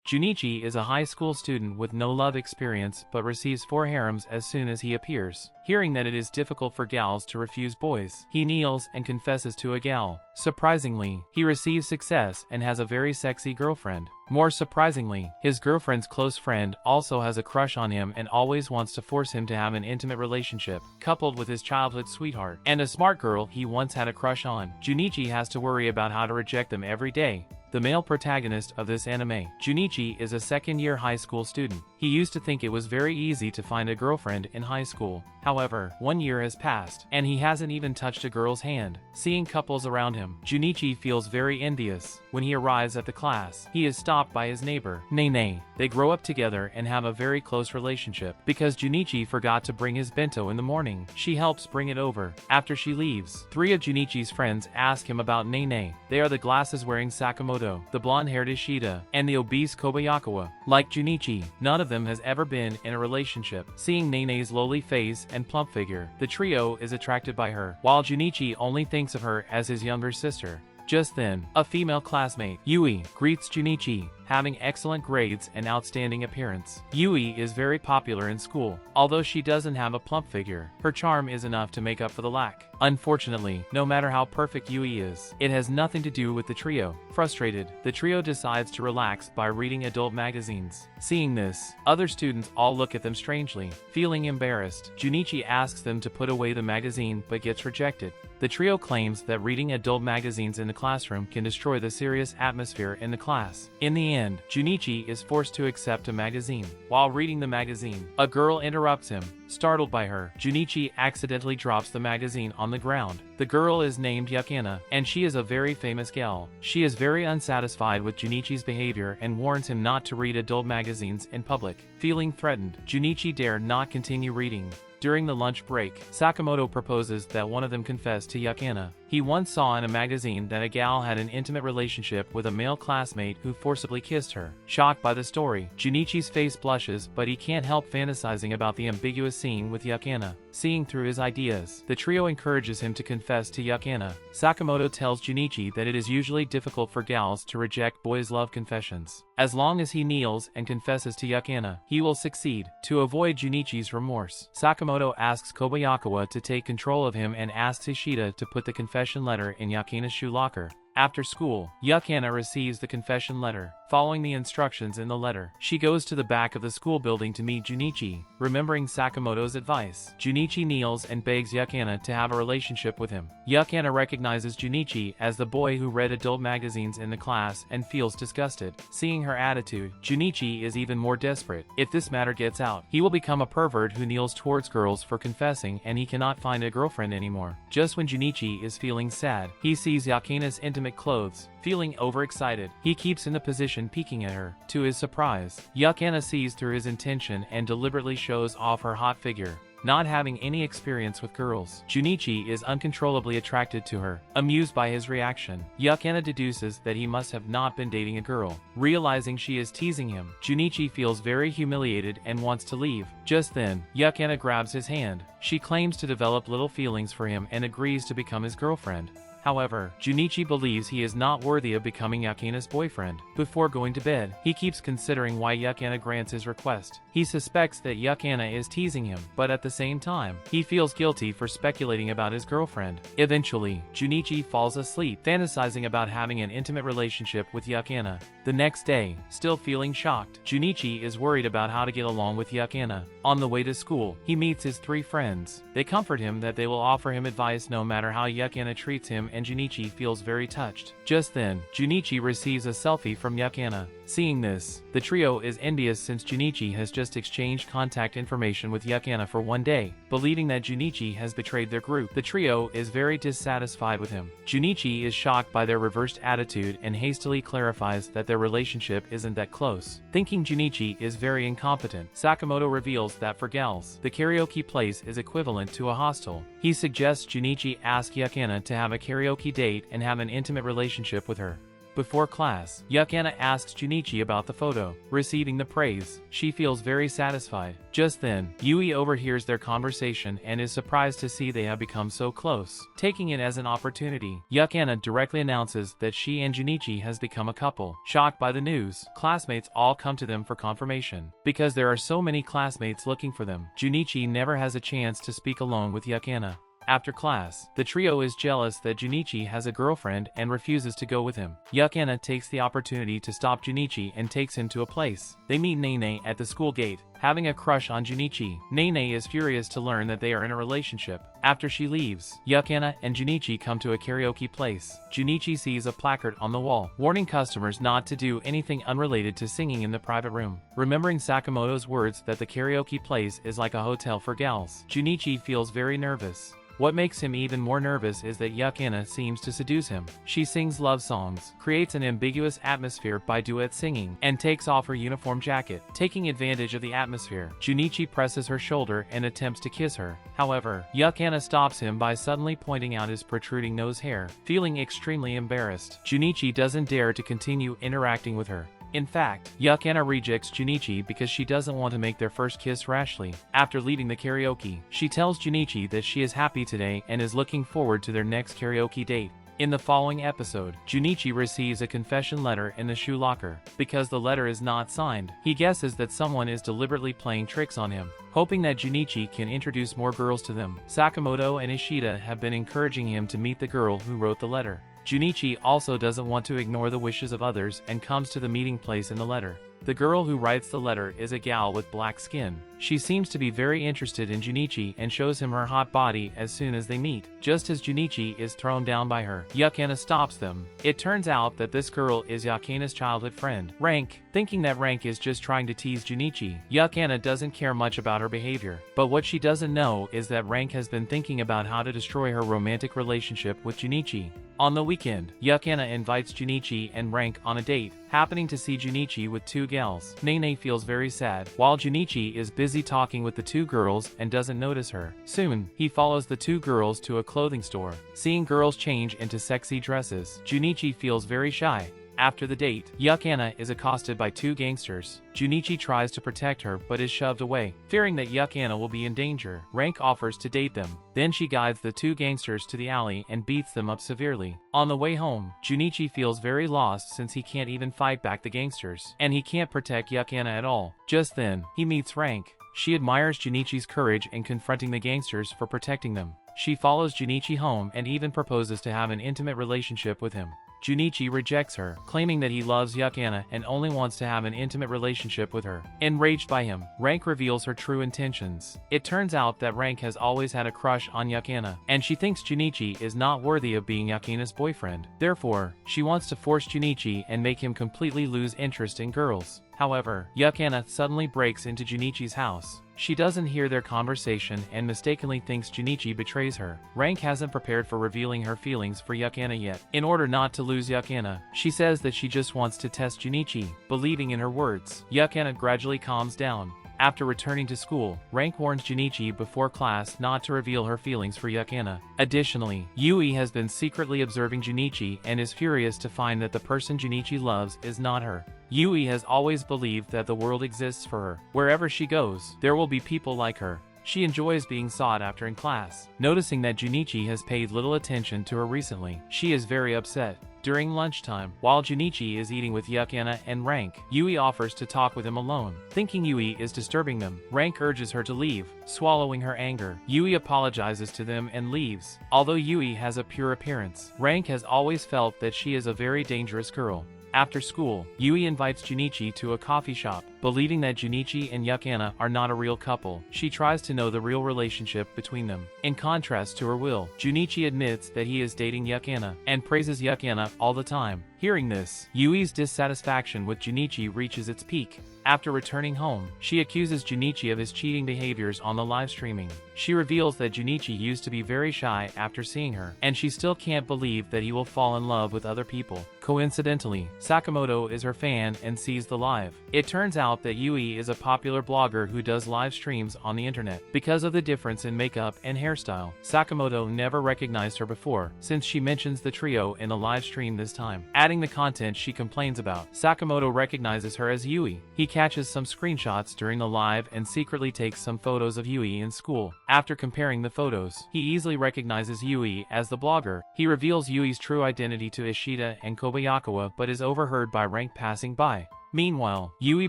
Junichi is a high school student with no love experience but receives 4 harems as soon as he appears. Hearing that it is difficult for gals to refuse boys, he kneels and confesses to a gal. Surprisingly, he receives success and has a very sexy girlfriend. More surprisingly, his girlfriend's close friend also has a crush on him and always wants to force him to have an intimate relationship, coupled with his childhood sweetheart and a smart girl he once had a crush on. Junichi has to worry about how to reject them every day. The male protagonist of this anime, Junichi, is a second-year high school student. He used to think it was very easy to find a girlfriend in high school. However, 1 year has passed, and he hasn't even touched a girl's hand. Seeing couples around him, Junichi feels very envious. When he arrives at the class, he is stopped by his neighbor, Nene. They grow up together and have a very close relationship. Because Junichi forgot to bring his bento in the morning, she helps bring it over. After she leaves, 3 of Junichi's friends ask him about Nene. They are the glasses-wearing Sakamoto, the blonde-haired Ishida, and the obese Kobayakawa. Like Junichi, none of them has ever been in a relationship. Seeing Nene's lowly face and plump figure, the trio is attracted by her, while Junichi only thinks of her as his younger sister. Just then, a female classmate, Yui, greets Junichi, having excellent grades and outstanding appearance. Yui is very popular in school. Although she doesn't have a plump figure, her charm is enough to make up for the lack. Unfortunately, no matter how perfect Yui is, it has nothing to do with the trio. Frustrated, the trio decides to relax by reading adult magazines. Seeing this, other students all look at them strangely. Feeling embarrassed, Junichi asks them to put away the magazine but gets rejected. The trio claims that reading adult magazines in the classroom can destroy the serious atmosphere in the class. In the end, Junichi is forced to accept a magazine. While reading the magazine, a girl interrupts him. Startled by her, Junichi accidentally drops the magazine on the ground. The girl is named Yakena, and she is a very famous gal. She is very unsatisfied with Junichi's behavior and warns him not to read adult magazines in public. Feeling threatened, Junichi dare not continue reading. During the lunch break, Sakamoto proposes that one of them confess to Yakena. He once saw in a magazine that a gal had an intimate relationship with a male classmate who forcibly kissed her. Shocked by the story, Junichi's face blushes, but he can't help fantasizing about the ambiguous scene with Yakena. Seeing through his ideas, the trio encourages him to confess to Yakena. Sakamoto tells Junichi that it is usually difficult for gals to reject boys' love confessions. As long as he kneels and confesses to Yakena, he will succeed. To avoid Junichi's remorse, Sakamoto asks Kobayakawa to take control of him and asks Ishida to put the confession letter in Yakena's shoe locker. After school, Yakena receives the confession letter. Following the instructions in the letter, she goes to the back of the school building to meet Junichi. Remembering Sakamoto's advice, Junichi kneels and begs Yakena to have a relationship with him. Yakena recognizes Junichi as the boy who read adult magazines in the class and feels disgusted. Seeing her attitude, Junichi is even more desperate. If this matter gets out, he will become a pervert who kneels towards girls for confessing, and he cannot find a girlfriend anymore. Just when Junichi is feeling sad, he sees Yakena's intimate clothes. Feeling overexcited, he keeps in the position peeking at her. To his surprise, Yakena sees through his intention and deliberately shows off her hot figure. Not having any experience with girls, Junichi is uncontrollably attracted to her. Amused by his reaction, Yakena deduces that he must have not been dating a girl. Realizing she is teasing him, Junichi feels very humiliated and wants to leave. Just then, Yakena grabs his hand. She claims to develop little feelings for him and agrees to become his girlfriend. However, Junichi believes he is not worthy of becoming Yakena's boyfriend. Before going to bed, he keeps considering why Yakena grants his request. He suspects that Yakena is teasing him, but at the same time, he feels guilty for speculating about his girlfriend. Eventually, Junichi falls asleep, fantasizing about having an intimate relationship with Yakena. The next day, still feeling shocked, Junichi is worried about how to get along with Yakena. On the way to school, he meets his 3 friends. They comfort him that they will offer him advice no matter how Yakena treats him, and Junichi feels very touched. Just then, Junichi receives a selfie from Yakena. Seeing this, the trio is envious since Junichi has just exchanged contact information with Yakena for 1 day. Believing that Junichi has betrayed their group, the trio is very dissatisfied with him. Junichi is shocked by their reversed attitude and hastily clarifies that their relationship isn't that close. Thinking Junichi is very incompetent, Sakamoto reveals that for gals, the karaoke place is equivalent to a hostel. He suggests Junichi ask Yakena to have a karaoke date and have an intimate relationship with her. Before class, Yukana asks Junichi about the photo. Receiving the praise, she feels very satisfied. Just then, Yui overhears their conversation and is surprised to see they have become so close. Taking it as an opportunity, Yukana directly announces that she and Junichi has become a couple. Shocked by the news, classmates all come to them for confirmation. Because there are so many classmates looking for them, Junichi never has a chance to speak alone with Yukana. After class, the trio is jealous that Junichi has a girlfriend and refuses to go with him. Yukana takes the opportunity to stop Junichi and takes him to a place. They meet Nene at the school gate, having a crush on Junichi. Nene is furious to learn that they are in a relationship. After she leaves, Yukana and Junichi come to a karaoke place. Junichi sees a placard on the wall, warning customers not to do anything unrelated to singing in the private room. Remembering Sakamoto's words that the karaoke place is like a hotel for gals, Junichi feels very nervous. What makes him even more nervous is that Yukana seems to seduce him. She sings love songs, creates an ambiguous atmosphere by duet singing, and takes off her uniform jacket. Taking advantage of the atmosphere, Junichi presses her shoulder and attempts to kiss her. However, Yukana stops him by suddenly pointing out his protruding nose hair. Feeling extremely embarrassed, Junichi doesn't dare to continue interacting with her. In fact, Yukana rejects Junichi because she doesn't want to make their first kiss rashly. After leaving the karaoke, she tells Junichi that she is happy today and is looking forward to their next karaoke date. In the following episode, Junichi receives a confession letter in the shoe locker. Because the letter is not signed, he guesses that someone is deliberately playing tricks on him. Hoping that Junichi can introduce more girls to them, Sakamoto and Ishida have been encouraging him to meet the girl who wrote the letter. Junichi also doesn't want to ignore the wishes of others and comes to the meeting place in the letter. The girl who writes the letter is a gal with black skin. She seems to be very interested in Junichi and shows him her hot body as soon as they meet. Just as Junichi is thrown down by her, Yukana stops them. It turns out that this girl is Yukana's childhood friend, Rank. Thinking that Rank is just trying to tease Junichi, Yukana doesn't care much about her behavior. But what she doesn't know is that Rank has been thinking about how to destroy her romantic relationship with Junichi. On the weekend, Yukana invites Junichi and Rank on a date. Happening to see Junichi with two gals, Nene feels very sad, while Junichi is busy talking with the two girls and doesn't notice her. Soon, he follows the two girls to a clothing store. Seeing girls change into sexy dresses, Junichi feels very shy. After the date, Yukana is accosted by two gangsters. Junichi tries to protect her but is shoved away. Fearing that Yukana will be in danger, Rank offers to date them. Then she guides the two gangsters to the alley and beats them up severely. On the way home, Junichi feels very lost since he can't even fight back the gangsters, and he can't protect Yukana at all. Just then, he meets Rank. She admires Junichi's courage in confronting the gangsters for protecting them. She follows Junichi home and even proposes to have an intimate relationship with him. Junichi rejects her, claiming that he loves Yukana and only wants to have an intimate relationship with her. Enraged by him, Rank reveals her true intentions. It turns out that Rank has always had a crush on Yukana, and she thinks Junichi is not worthy of being Yukana's boyfriend. Therefore, she wants to force Junichi and make him completely lose interest in girls. However, Yukana suddenly breaks into Junichi's house. She doesn't hear their conversation and mistakenly thinks Junichi betrays her. Rank hasn't prepared for revealing her feelings for Yukana yet. In order not to lose Yukana, she says that she just wants to test Junichi. Believing in her words, Yukana gradually calms down. After returning to school, Rank warns Junichi before class not to reveal her feelings for Yukana. Additionally, Yui has been secretly observing Junichi and is furious to find that the person Junichi loves is not her. Yui has always believed that the world exists for her. Wherever she goes, there will be people like her. She enjoys being sought after in class. Noticing that Junichi has paid little attention to her recently, she is very upset. During lunchtime, while Junichi is eating with Yukana and Rank, Yui offers to talk with him alone. Thinking Yui is disturbing them, Rank urges her to leave. Swallowing her anger, Yui apologizes to them and leaves. Although Yui has a pure appearance, Rank has always felt that she is a very dangerous girl. After school, Yui invites Junichi to a coffee shop. Believing that Junichi and Yukana are not a real couple, she tries to know the real relationship between them. In contrast to her will, Junichi admits that he is dating Yukana and praises Yukana all the time. Hearing this, Yui's dissatisfaction with Junichi reaches its peak. After returning home, she accuses Junichi of his cheating behaviors on the live streaming. She reveals that Junichi used to be very shy after seeing her, and she still can't believe that he will fall in love with other people. Coincidentally, Sakamoto is her fan and sees the live. It turns out that Yui is a popular blogger who does live streams on the internet. Because of the difference in makeup and hairstyle, Sakamoto never recognized her before, since she mentions the trio in a live stream this time. adding the content she complains about. Sakamoto recognizes her as Yui. He catches some screenshots during the live and secretly takes some photos of Yui in school. After comparing the photos, he easily recognizes Yui as the blogger. He reveals Yui's true identity to Ishida and Kobayakawa but is overheard by Rank passing by. Meanwhile, Yui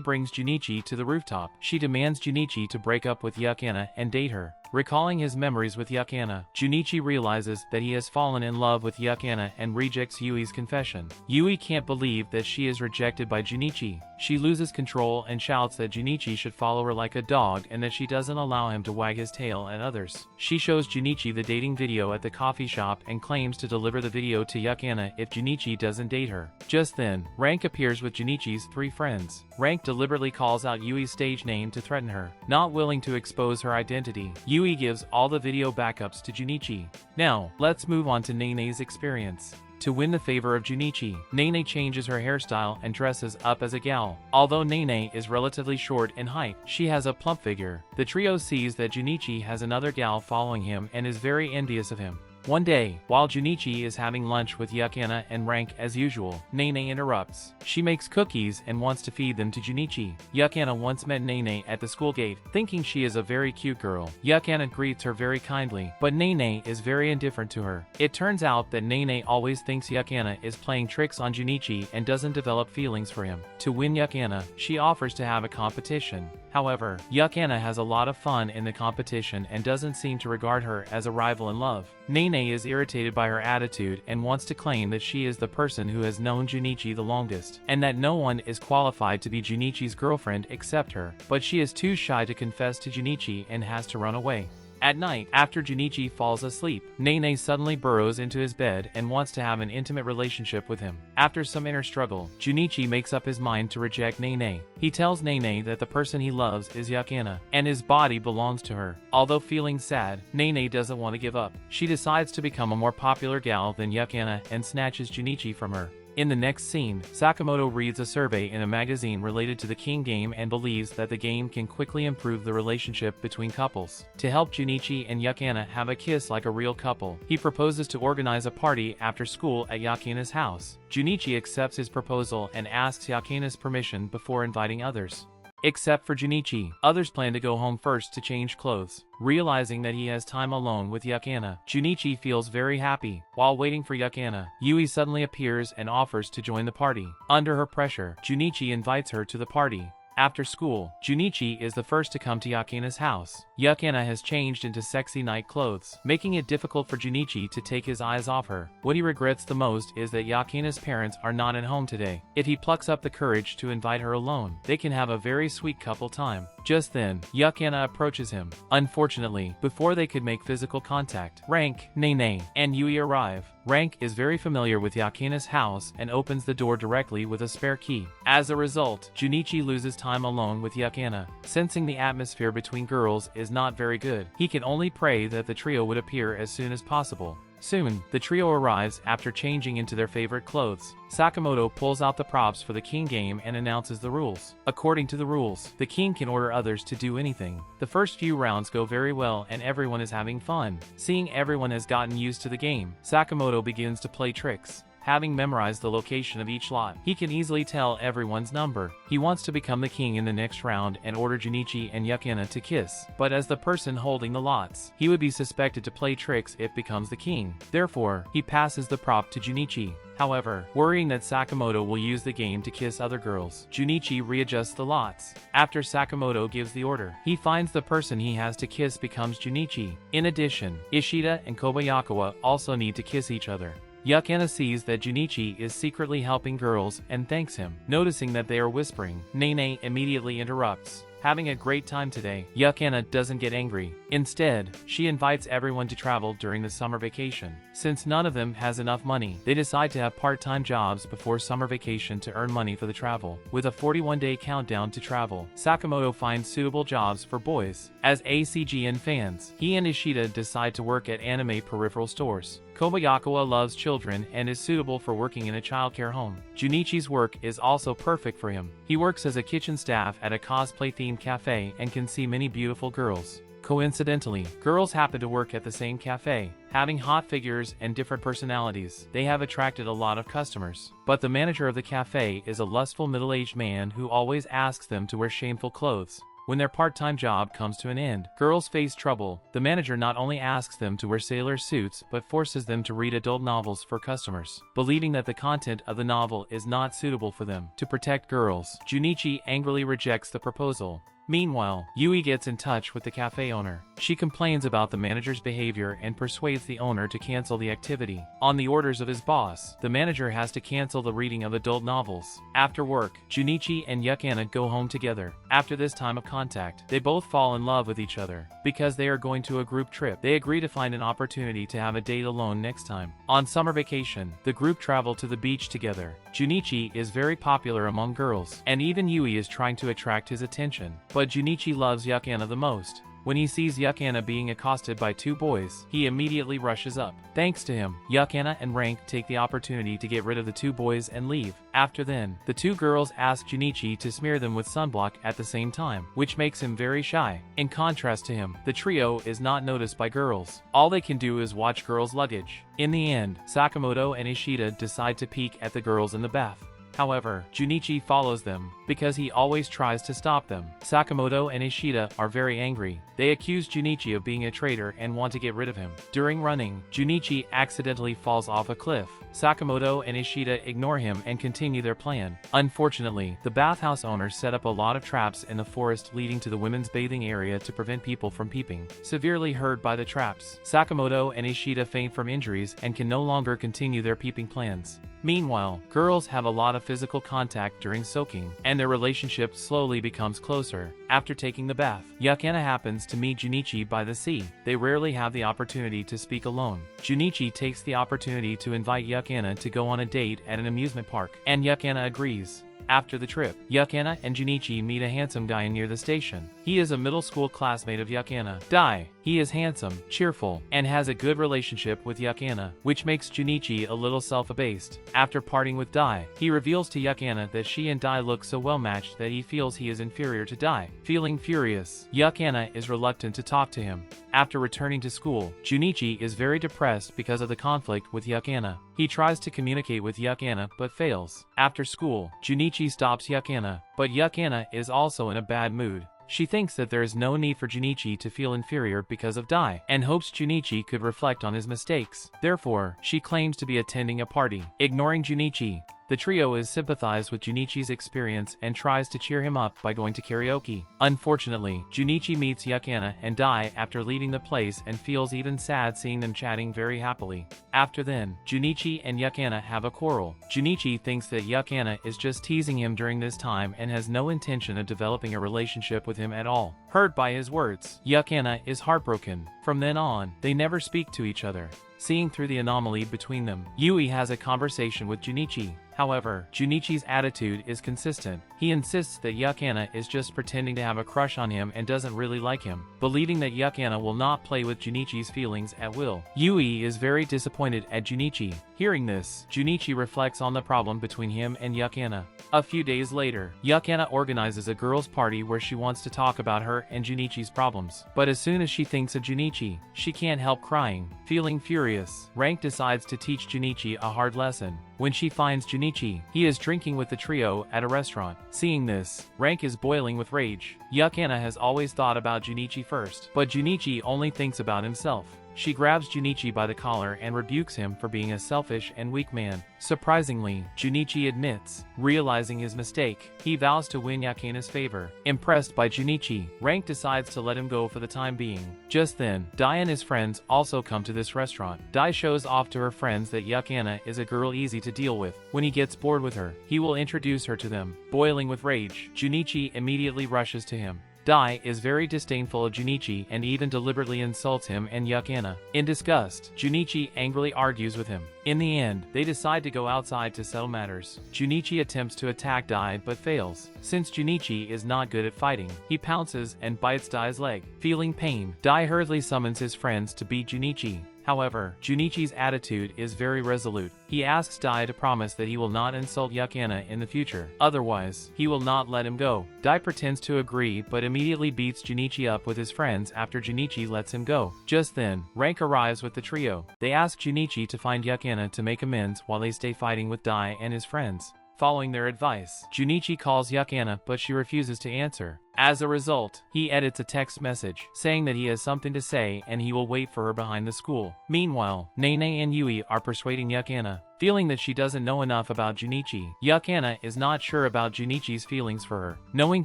brings Junichi to the rooftop. She demands Junichi to break up with Yakana and date her. Recalling his memories with Yakana, Junichi realizes that he has fallen in love with Yakana and rejects Yui's confession. Yui can't believe that she is rejected by Junichi. She loses control and shouts that Junichi should follow her like a dog and that she doesn't allow him to wag his tail at others. She shows Junichi the dating video at the coffee shop and claims to deliver the video to Yakana if Junichi doesn't date her. Just then, Rank appears with Junichi's 3 friends. Rank deliberately calls out Yui's stage name to threaten her. Not willing to expose her identity, Yui gives all the video backups to Junichi. Now, let's move on to Nene's experience. To win the favor of Junichi, Nene changes her hairstyle and dresses up as a gal. Although Nene is relatively short in height, she has a plump figure. The trio sees that Junichi has another gal following him and is very envious of him. One day, while Junichi is having lunch with Yakana and Rank as usual, Nene interrupts. She makes cookies and wants to feed them to Junichi. Yakana once met Nene at the school gate, thinking she is a very cute girl. Yakana greets her very kindly, but Nene is very indifferent to her. It turns out that Nene always thinks Yakana is playing tricks on Junichi and doesn't develop feelings for him. To win Yakana, she offers to have a competition. However, Yakana has a lot of fun in the competition and doesn't seem to regard her as a rival in love. Nene is irritated by her attitude and wants to claim that she is the person who has known Junichi the longest, and that no one is qualified to be Junichi's girlfriend except her, but she is too shy to confess to Junichi and has to run away. At night, after Junichi falls asleep, Nene suddenly burrows into his bed and wants to have an intimate relationship with him. After some inner struggle, Junichi makes up his mind to reject Nene. He tells Nene that the person he loves is Yakana, and his body belongs to her. Although feeling sad, Nene doesn't want to give up. She decides to become a more popular gal than Yakana and snatches Junichi from her. In the next scene, Sakamoto reads a survey in a magazine related to the King game and believes that the game can quickly improve the relationship between couples. To help Junichi and Yakana have a kiss like a real couple, he proposes to organize a party after school at Yakana's house. Junichi accepts his proposal and asks Yakana's permission before inviting others. Except for Junichi, others plan to go home first to change clothes. Realizing that he has time alone with Yakana, Junichi feels very happy. While waiting for Yakana, Yui suddenly appears and offers to join the party. Under her pressure, Junichi invites her to the party. After school, Junichi is the first to come to Yakana's house. Yakana has changed into sexy night clothes, making it difficult for Junichi to take his eyes off her. What he regrets the most is that Yakana's parents are not at home today. If he plucks up the courage to invite her alone, they can have a very sweet couple time. Just then, Yakana approaches him. Unfortunately, before they could make physical contact, Rank, Nene, and Yui arrive. Rank is very familiar with Yakana's house and opens the door directly with a spare key. As a result, Junichi loses time alone with Yakana. Sensing the atmosphere between girls is not very good, he can only pray that the trio would appear as soon as possible. Soon, the trio arrives after changing into their favorite clothes. Sakamoto pulls out the props for the King game and announces the rules. According to the rules, the King can order others to do anything. The first few rounds go very well and everyone is having fun. Seeing everyone has gotten used to the game, Sakamoto begins to play tricks. Having memorized the location of each lot, he can easily tell everyone's number. He wants to become the king in the next round and order Junichi and Yakana to kiss, but as the person holding the lots, he would be suspected to play tricks if becomes the king. Therefore, he passes the prop to Junichi. However, worrying that Sakamoto will use the game to kiss other girls, Junichi readjusts the lots. After Sakamoto gives the order, he finds the person he has to kiss becomes Junichi. In addition, Ishida and Kobayakawa also need to kiss each other. Yakana sees that Junichi is secretly helping girls and thanks him. Noticing that they are whispering, Nene immediately interrupts. Having a great time today, Yakana doesn't get angry. Instead, she invites everyone to travel during the summer vacation. Since none of them has enough money, they decide to have part-time jobs before summer vacation to earn money for the travel. With a 41-day countdown to travel, Sakamoto finds suitable jobs for boys. As ACGN fans, he and Ishida decide to work at anime peripheral stores. Kobayakawa loves children and is suitable for working in a childcare home. Junichi's work is also perfect for him. He works as a kitchen staff at a cosplay-themed cafe and can see many beautiful girls. Coincidentally, girls happen to work at the same cafe. Having hot figures and different personalities, they have attracted a lot of customers. But the manager of the cafe is a lustful middle-aged man who always asks them to wear shameful clothes. When their part-time job comes to an end, girls face trouble. The manager not only asks them to wear sailor suits but forces them to read adult novels for customers, believing that the content of the novel is not suitable for them. To protect girls, Junichi angrily rejects the proposal. Meanwhile, Yui gets in touch with the cafe owner. She complains about the manager's behavior and persuades the owner to cancel the activity. On the orders of his boss, the manager has to cancel the reading of adult novels. After work, Junichi and Yukana go home together. After this time of contact, they both fall in love with each other. Because they are going to a group trip, they agree to find an opportunity to have a date alone next time. On summer vacation, the group travel to the beach together. Junichi is very popular among girls, and even Yui is trying to attract his attention. But Junichi loves Yukana the most. When he sees Yukana being accosted by two boys, he immediately rushes up. Thanks to him, Yukana and Rank take the opportunity to get rid of the two boys and leave. After then, the two girls ask Junichi to smear them with sunblock at the same time, which makes him very shy. In contrast to him, the trio is not noticed by girls. All they can do is watch girls' luggage. In the end, Sakamoto and Ishida decide to peek at the girls in the bath. However, Junichi follows them, because he always tries to stop them. Sakamoto and Ishida are very angry. They accuse Junichi of being a traitor and want to get rid of him. During running, Junichi accidentally falls off a cliff. Sakamoto and Ishida ignore him and continue their plan. Unfortunately, the bathhouse owners set up a lot of traps in the forest leading to the women's bathing area to prevent people from peeping. Severely hurt by the traps, Sakamoto and Ishida faint from injuries and can no longer continue their peeping plans. Meanwhile, girls have a lot of physical contact during soaking, and their relationship slowly becomes closer. After taking the bath, Yukana happens to meet Junichi by the sea. They rarely have the opportunity to speak alone. Junichi takes the opportunity to invite Yukana to go on a date at an amusement park, and Yukana agrees. After the trip, Yukana and Junichi meet a handsome guy near the station. He is a middle school classmate of Yukana, Dai. He is handsome, cheerful, and has a good relationship with Yukana, which makes Junichi a little self-abased. After parting with Dai, he reveals to Yukana that she and Dai look so well matched that he feels he is inferior to Dai. Feeling furious, Yukana is reluctant to talk to him. After returning to school, Junichi is very depressed because of the conflict with Yukana. He tries to communicate with Yukana but fails. After school, Junichi stops Yukana, but Yukana is also in a bad mood. She thinks that there is no need for Junichi to feel inferior because of Dai, and hopes Junichi could reflect on his mistakes. Therefore, she claims to be attending a party. Ignoring Junichi, the trio is sympathized with Junichi's experience and tries to cheer him up by going to karaoke. Unfortunately, Junichi meets Yukana and Dai after leaving the place and feels even sad seeing them chatting very happily. After then, Junichi and Yukana have a quarrel. Junichi thinks that Yukana is just teasing him during this time and has no intention of developing a relationship with him at all. Hurt by his words, Yukana is heartbroken. From then on, they never speak to each other. Seeing through the anomaly between them, Yui has a conversation with Junichi. However, Junichi's attitude is consistent. He insists that Yukana is just pretending to have a crush on him and doesn't really like him, believing that Yukana will not play with Junichi's feelings at will. Yui is very disappointed at Junichi. Hearing this, Junichi reflects on the problem between him and Yukana. A few days later, Yukana organizes a girls' party where she wants to talk about her and Junichi's problems. But as soon as she thinks of Junichi, she can't help crying. Feeling furious, Rank decides to teach Junichi a hard lesson. When she finds Junichi, he is drinking with the trio at a restaurant. Seeing this, Rank is boiling with rage. Yukana has always thought about Junichi first, but Junichi only thinks about himself. She grabs Junichi by the collar and rebukes him for being a selfish and weak man. Surprisingly, Junichi admits, realizing his mistake. He vows to win Yukana's favor. Impressed by Junichi, Rank decides to let him go for the time being. Just then, Dai and his friends also come to this restaurant. Dai shows off to her friends that Yukana is a girl easy to deal with. When he gets bored with her, he will introduce her to them. Boiling with rage, Junichi immediately rushes to him. Dai is very disdainful of Junichi and even deliberately insults him and Yukana. In disgust, Junichi angrily argues with him. In the end, they decide to go outside to settle matters. Junichi attempts to attack Dai but fails. Since Junichi is not good at fighting, he pounces and bites Dai's leg. Feeling pain, Dai hurriedly summons his friends to beat Junichi. However, Junichi's attitude is very resolute. He asks Dai to promise that he will not insult Yukana in the future. Otherwise, he will not let him go. Dai pretends to agree but immediately beats Junichi up with his friends after Junichi lets him go. Just then, Rank arrives with the trio. They ask Junichi to find Yukana to make amends while they stay fighting with Dai and his friends. Following their advice, Junichi calls Yukana but she refuses to answer. As a result, he edits a text message saying that he has something to say and he will wait for her behind the school. Meanwhile, Nene and Yui are persuading Yukana. Feeling that she doesn't know enough about Junichi, Yukana is not sure about Junichi's feelings for her. Knowing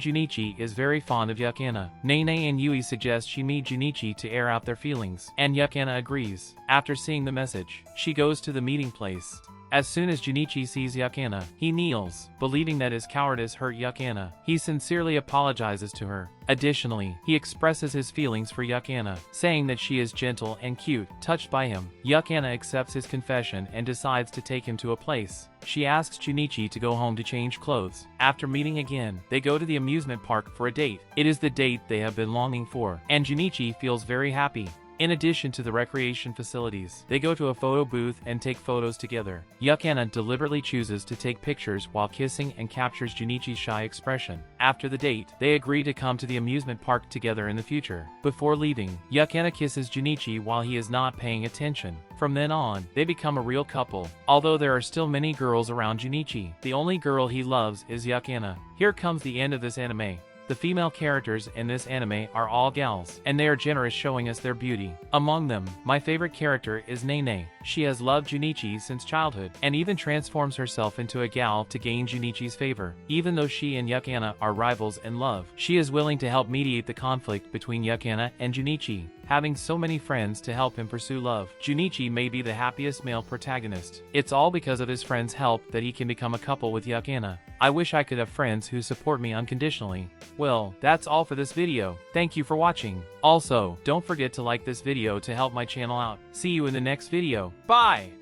Junichi is very fond of Yukana, Nene and Yui suggest she meet Junichi to air out their feelings, and Yukana agrees. After seeing the message, she goes to the meeting place. As soon as Junichi sees Yukana, he kneels, believing that his cowardice hurt Yukana. He sincerely apologizes to her. Additionally, he expresses his feelings for Yukana, saying that she is gentle and cute. Touched by him, Yukana accepts his confession and decides to take him to a place. She asks Junichi to go home to change clothes. After meeting again, they go to the amusement park for a date. It is the date they have been longing for, and Junichi feels very happy. In addition to the recreation facilities, they go to a photo booth and take photos together. Yukana deliberately chooses to take pictures while kissing and captures Junichi's shy expression. After the date, they agree to come to the amusement park together in the future. Before leaving, Yukana kisses Junichi while he is not paying attention. From then on, they become a real couple. Although there are still many girls around Junichi, the only girl he loves is Yukana. Here comes the end of this anime. The female characters in this anime are all gals, and they are generous, showing us their beauty. Among them, my favorite character is Nene. She has loved Junichi since childhood, and even transforms herself into a gal to gain Junichi's favor. Even though she and Yukana are rivals in love, she is willing to help mediate the conflict between Yukana and Junichi. Having so many friends to help him pursue love, Junichi may be the happiest male protagonist. It's all because of his friends' help that he can become a couple with Yukana. I wish I could have friends who support me unconditionally. Well, that's all for this video. Thank you for watching. Also, don't forget to like this video to help my channel out. See you in the next video. Bye!